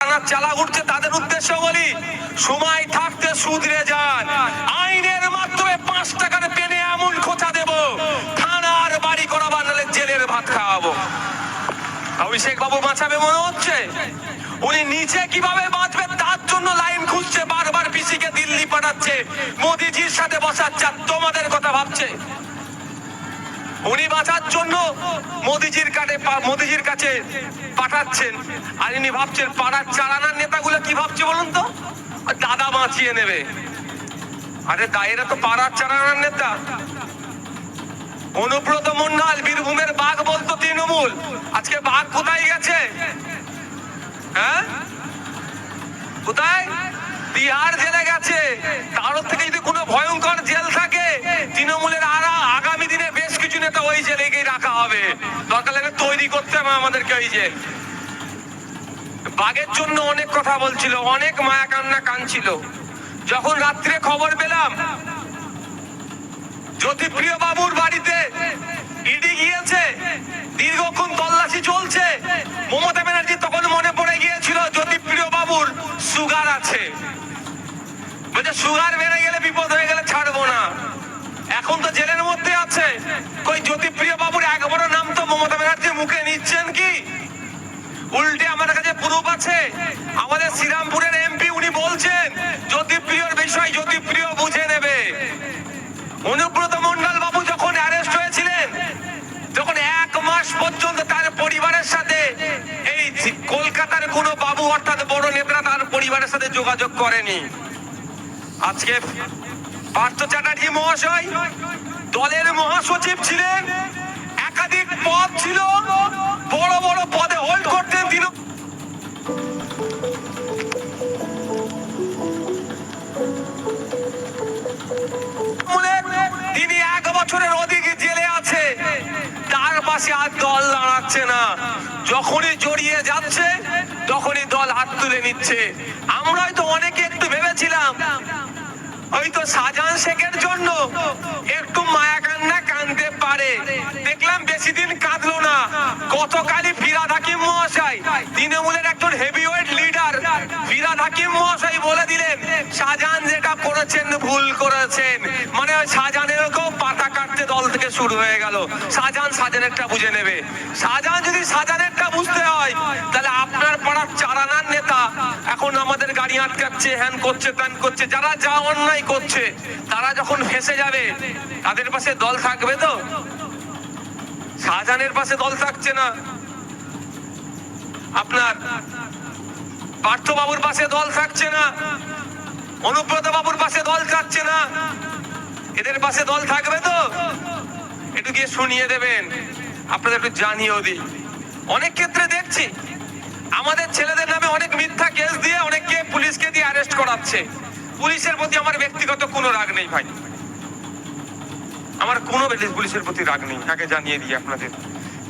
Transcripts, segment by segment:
চালা উঠছে তাদের উদ্দেশ্য বলি, সময় থাকতে শুধরে যান। আইনের মাধ্যমে 5 টাকার পেনে এমন খোঁচা দেব, থানার বাড়ি করাবার নাহলে জেলের ভাত খাওয়াবো। অভিষেক বাবু বাঁচাবে মনে হচ্ছে, উনি নিচে কিভাবে বাঁচবে তার জন্য লাইন খুঁজছে, বারবার পিসিকে দিল্লি পাঠাচ্ছে, মোদিজির সাথে বসাচ্ছে, তোমাদের কথা ভাবছে। উনি বাঁচার জন্য মোদিজির কাছে পাঠাচ্ছেন, আর ইনি ভাবছেন পাড়ার চালানার নেতাগুলো কি ভাবছে বলুন তো, দাদা বাঁচিয়ে নেবে। আরে দায়েরা তো পাড়ার চালানার নেতা। অনুব্রত মন্ডল বীরভূমের বাঘ বলতো তৃণমূল, আজকে বাঘ কোথায় গেছে? হ্যাঁ, কোথায়? বিহার জেলে গেছে। কারোর থেকে যদি কোনো ভয়ঙ্কর জেল থাকে, তৃণমূলের আগামী দিনে বেশ কিছু নেতা ওই জেলেকেই রাখা হবে, দরকার লাগে তৈরি করতে হবে আমাদেরকে ওই জেল। বাঘের জন্য অনেক কথা বলছিল, অনেক মায়া কান্না কাঁদছিল। যখন রাত্রে খবর পেলাম জ্যোতিপ্রিয় বাবুর বাড়িতে ইডি গিয়েছে, দীর্ঘক্ষণ তল্লাশি চলছে, মমতা ব্যানার্জি তখন মনে পড়ে গিয়েছিল জ্যোতিপ্রিয় বাবুর সুগার আছে, বলছে সুগার বেড়ে গেলে বিপদ হয়ে গেলে ছাড়বো না। এখন তো জেলের মধ্যে আছে, কই জ্যোতিপ্রিয় বাবুর একবারও নাম তো মমতা ব্যানার্জি মুখে নিচ্ছেন কি? উল্টে আমার কাছে প্রুফ আছে, আমাদের শ্রীরামপুরের এমপি উনি বলছেন জ্যোতিপ্রিয়র বিষয় জ্যোতিপ্রিয় বুঝে নেবে। অনুব্রত মন্ডল বাবু যখন অ্যারেস্ট হয়েছিলেন, যখন 1 মাস পর্যন্ত তার পরিবারের সাথে এই কলকাতার কোনো বাবু অর্থাৎ বড় নেতা তার পরিবারের সাথে যোগাযোগ করেনি। আজকে পার্থ চ্যাটার্জি মহাশয় দলের মহাসচিব ছিলেন, একাধিক পদ ছিল, বড় বড় পদে হোল্ড করতেন তিনি। তিনি 1 বছরের অধিক জেলে আছে, তার পাশে আর দল দাঁড়াচ্ছে না। যখনই জড়িয়ে যাচ্ছে তখনই দল হাত তুলে নিচ্ছে। আমরাই তো অনেকে একটু ভেবেছিলাম হয়তো শাহজাহান শেখের জন্য একটু মায়া কান্না কাঁদতে পারে, দেখলাম বেশি দিন কাঁদলো না। গতকালই ফিরহাদ হাকিম মহাশয়, তৃণমূলের একজন হেভিওয়েট লিডার ফিরহাদ হাকিম মহাশয় বলে দিলেন শাহজাহান যেটা করেছেন ভুল করেছেন, মানে শাহজাহানেরকেও পাতা কাটতে দল থেকে শুরু হয়ে গেল। শাহজাহানেরটা বুঝে নেবে। শাহজাহান যদি শাহজাহানেরটা বুঝতে হয়, তাহলে আপনার পাড়ার চারানার নেতা এখন আমাদের গাড়ি আটকাচ্ছে, হ্যান করছে, ত্যান করছে, যারা যা অন্যায় করছে, তারা যখন ফেঁসে যাবে তাদের পাশে দল থাকবে তো? শাহজাহানের পাশে দল থাকছে না, আপনার পার্থ বাবুর পাশে দল থাকছে না, অনুব্রত বাবুর পাশে দল থাকছে না, এদের পাশে দল থাকবে তো? একটু গিয়ে শুনিয়ে দেবেন, আপনাদের একটু জানিয়েও দিই। অনেক ক্ষেত্রে দেখছি আমাদের ছেলেদের নামে অনেক মিথ্যা কেস দিয়ে অনেককে পুলিশকে দিয়ে অ্যারেস্ট করাচ্ছে। পুলিশের প্রতি আমার ব্যক্তিগত কোনো রাগ নেই ভাই, আমার কোনো পুলিশের প্রতি রাগ নেই, আগে জানিয়ে দিই আপনাদের।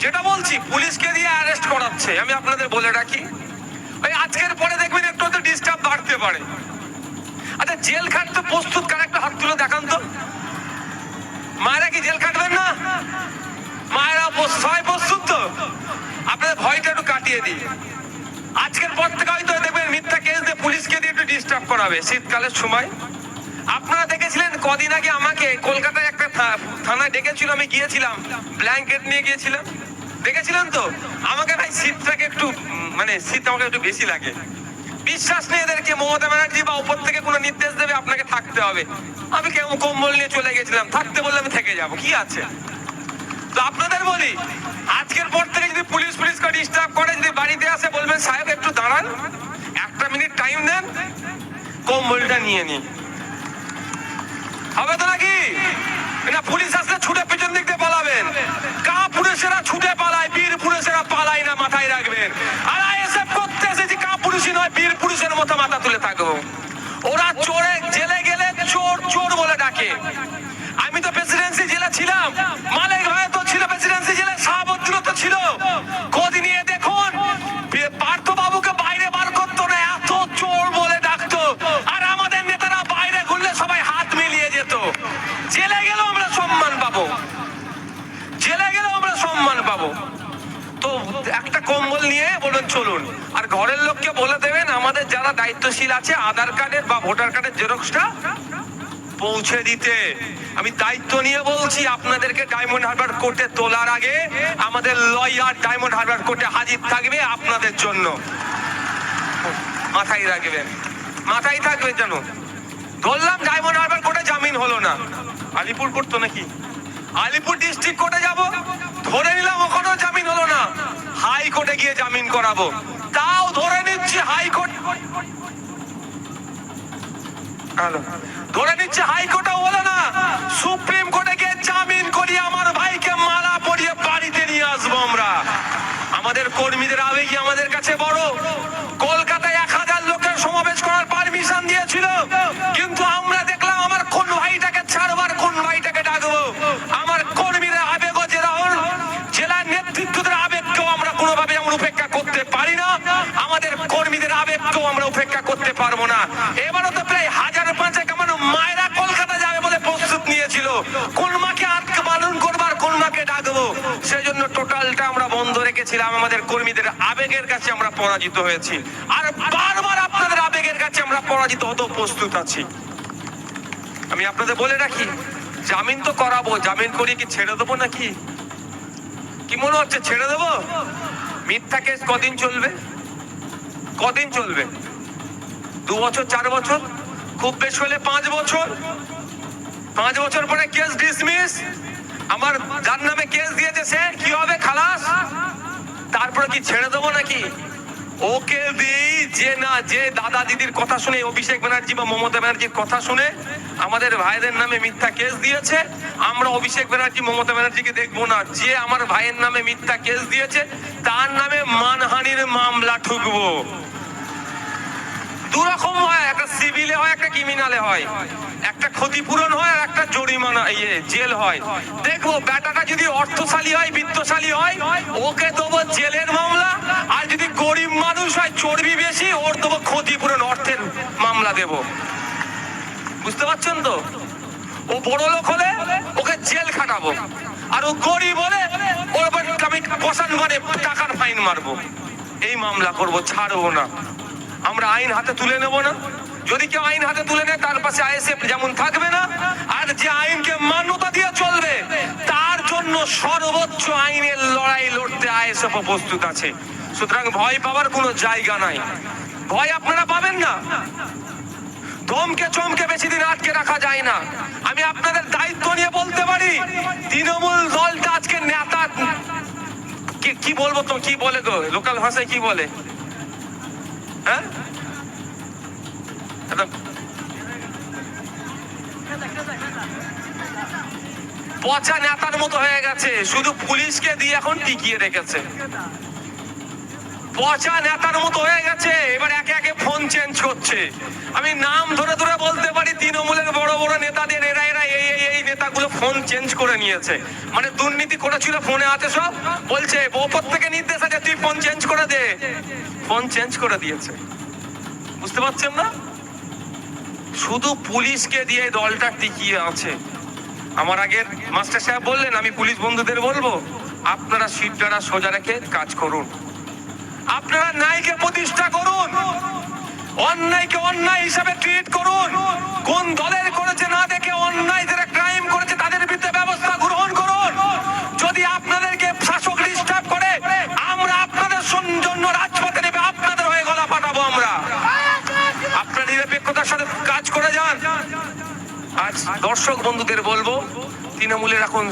যেটা বলছি, পুলিশকে দিয়ে অ্যারেস্ট করাচ্ছে, আমি আপনাদের বলে রাখি, ওই আজকের পরে দেখবেন একটু তো ডিস্টার্ব বাড়তে পারে। আচ্ছা, জেল খাটতে প্রস্তুত কার? একটা হাত তুলে দেখান তো। মায়েরা কি জেল খাটবেন না? মায়েরা সবাই প্রস্তুত তো? আপনাদের ভয়টা একটু কাটিয়ে দিই। আজকের পর থেকে হয়তো দেখবেন মিথ্যা কেস দিয়ে পুলিশকে দিয়ে একটু ডিস্টার্ব করাবে শীতকালের সময়। আপনারা দেখেছিলেন কদিন আগে আমাকে কলকাতায় একটা থানায় ডেকেছিল, আমি গিয়েছিলাম, ব্ল্যাঙ্কেট নিয়ে গিয়েছিলাম, দেখেছিলেন তো? আমাকে ভাই শীতটাকে একটু মানে শীত আমাকে একটু বেশি লাগে। বিশ্বাস নেই এদেরকে, মমতা ব্যানার্জি বা উপর থেকে কোনো নির্দেশ দেবে আপনাকে থাকতে হবে, আমি কেমন কম্বল নিয়ে চলে গেছিলাম, থাকতে বললে আমি থেকে যাব, কি আছে? তো আপনাদের বলি, আজকের পর থেকে যদি পুলিশকে ডিস্টার্ব করে, যদি বাড়িতে আসে, বলবেন সাহেব একটু দাঁড়ান, 1 মিনিট টাইম দেন, কম্বলটা নিয়ে নি, হবে তো নাকি? না পুলিশ আসলে ছুটে পেছন দিক দিয়ে পালাবেন। কা পুলিশেরা ছুটে পালায়, বীর পুলিশেরা পালায় না, মাথায় রাখবেন। আর আইএসএফ করতে এসেছি, কা পুলিশই নয়, বীর পুলিশের মতো মাথা তুলে থাকবো। ওরা চোরে জেলে গেলে চোর চোর বলে ডাকে। আমি তো প্রেসিডেন্সি জেলে ছিলাম, মালিক ভাই তো ছিল প্রেসিডেন্সি জেলে, শাহাবুদ্দিনও তো ছিল। খোঁজ নিয়ে দেখুন, পার্থ বাবুকে বাইরে বার করতো না, এত চোর বলে ডাকতো। আর আমাদের নেতারা বাইরে ঘুরলে সবাই হাত মিলিয়ে যেত। জেলে গেলেও আমরা সম্মান পাবো, জেলে গেলেও আমরা সম্মান পাবো। তো একটা কম্বল নিয়ে বলুন চলুন, আর ঘরের লোককে বলে দেবেন দায়িত্বশীল আছে আধার কার্ডের বা ভোটার কার্ডের জেরক্সটা পৌঁছে দিতে। আমি দায়িত্ব নিয়ে বলছি, আপনাদেরকে ডায়মন্ড হারবার কোর্টে তোলার আগে আমাদের লয়ার ডায়মন্ড হারবার কোর্টে হাজির থাকবে আপনাদের জন্য। মাথায় রাখবেন, মাথায় থাকবে যেন। ধরলাম ডায়মন্ড হারবার কোর্টে জামিন হলো না, আলিপুর কোর্ট তো নাকি, আলিপুর ডিস্ট্রিক্ট কোর্টে যাব, ধরে নিলাম ওখানেও জামিন হলো না, হাইকোর্টে গিয়ে জামিন করাবো। তাও ধরে নিচ্ছি হাইকোর্ট, ধরে নিচ্ছে হাইকোর্টেও হলো না, সুপ্রিম কোর্টে গিয়ে জামিন করিয়ে আমার ভাইকে মালা পরিয়ে বাড়িতে নিয়ে আসবো আমরা। আমাদের কর্মীদের আবেগই আমাদের কাছে বড়। কলকাতায় 1000 লোকের সমাবেশ করার পারমিশন দিয়েছিল, কিন্তু আমরা দেখলাম আমার কোন ভাইটাকে ছাড়বার, কোন ভাইটাকে ডাকবো। আমার কর্মীদের আবেগও যেরকম, জেলা নেতৃত্বদের আবেগকেও আমরা কোনোভাবে যেমন উপেক্ষা করতে পারি না, আমাদের কর্মীদের আবেগকেও আমরা উপেক্ষা করতে পারবো না। এবারও তো প্রায় 1005 আমার মায়েরা কলকাতা যাবে বলে প্রস্তুত নিয়েছিল, কোন মাকে আটকে পালন করবার, কোন মাকে ডাকবো। সেজন্য টোটালটা আমরা বন্ধ রেখেছিলাম। আমাদের কর্মীদের আবেগের কাছে আমরা পরাজিত হয়েছি, আর বারবার আপনাদের আবেগের কাছে আমরা পরাজিত হতেও প্রস্তুত আছি। আমি আপনাদের বলে রাখি, জামিন তো করাবো, জামিন করিয়ে কি ছেড়ে দেবো নাকি? কি মনে হচ্ছে ছেড়ে দেবো? মিথ্যা কেস কদিন চলবে? কদিন চলবে? 2 বছর, 4 বছর, খুব বেশি হলে 5 বছর। 5 বছর পরে কেস ডিসমিস। আমার যার নামে কেস দিয়েছে সে কি হবে? খালাস। তারপরে কি ছেড়ে দেবো নাকি? ওকে দিই যে না, যে দাদা দিদির কথা শুনে, অভিষেক ব্যানার্জি বা মমতা ব্যানার্জির কথা শুনে আমাদের ভাইদের নামে মিথ্যা কেস দিয়েছে, আমরা অভিষেক ব্যানার্জি মমতা ব্যানার্জিকে দেখবো না। যে আমার ভাইয়ের নামে মিথ্যা কেস দিয়েছে তার নামে মানহানির মামলা ঠুকবো। দুরকম হয়, একটা সিভিলে হয়, একটা ক্রিমিনালে হয়, একটা ক্ষতিপূরণ হয় আর একটা জরিমানা জেল হয়। দেখবো বেটাটা যদি অর্থশালী হয়, বিত্তশালী হয়, ওকে দেবো জেলের মামলা, আর যদি গরিব মানুষ হয়, চর্বি বেশি, ওর দেবো ক্ষতিপূরণ, অর্থের মামলা দেব। বুঝতে পারছেন তো? ও বড় লোক হলে ওকে জেল খাটাবো, আর ও গরিব হলে ওর আমি বসান ঘরে টাকার ফাইন মারবো। এই মামলা করবো, ছাড়বো না। আমরা আইন হাতে তুলে নেব না। যদি কেউ আইন হাতে তুলে নেয় তার পাশে আইএসএফ যেমন থাকবে না, আর যে আইনকে মান্যতা দিয়ে চলবে তার জন্য সর্বোচ্চ আইনের লড়াই লড়তে আইএসএফ প্রস্তুত আছে। সুতরাং ভয় পাওয়ার কোনো জায়গা নাই, ভয় আপনারা পাবেন না। ধমকে চমকে বেশি দিন আটকে রাখা যায় না। আমি আপনাদের দায়িত্ব নিয়ে বলতে পারি, তৃণমূল দলটা আজকে নেতা কি বলবো, তো কি বলে গো, লোকাল ভাষায় কি বলে, হ্যাঁ, পচা নেতার মতো হয়ে গেছে, শুধু পুলিশকে দিয়ে এখন টিকিয়ে রেখেছে। পচা নেতার মতো হয়ে গেছে, এবার একে একে ফোন চেঞ্জ করছে। আমি নাম ধরে ধরে বলতে পারি, তৃণমূলের বড় বড় নেতাদের এরা এই নেতাগুলো ফোন চেঞ্জ করে নিয়েছে। মানে দুর্নীতি করেছিল, ফোনে আছে সব, বলছে ওপর থেকে নির্দেশ আছে তুই ফোন চেঞ্জ করে দে, ফোন চেঞ্জ করে দিয়েছে। বুঝতে পারছেন না? শুধু পুলিশকে দিয়ে দলটা টিকিয়ে আছে। আমার আগের মাস্টার সাহেব বললেন, আমি পুলিশ বন্ধুদের বলবো, আপনারা সিটটা সোজা রেখে কাজ করুন। আপনারা ন্যায়কে প্রতিষ্ঠা করুন, অন্যায়কে অন্যায় হিসাবে ট্রিট করুন। কোন দলের করেছে না দেখে অন্যায় যারা ক্রাইম করেছে তাদের বিরুদ্ধে ব্যবস্থা গ্রহণ করুন। যদি আপনাদেরকে শাসক ডিস্টার্ব করে, আমরা আপনাদের জন্য রাজপথে নেবে, আপনাদের হয়ে গলা পাঠাবো আমরা। আপনারা নিরপেক্ষতার সাথে কাজ করে যান। আজ দর্শক বন্ধুদের বলবো, তৃণমূলের এখন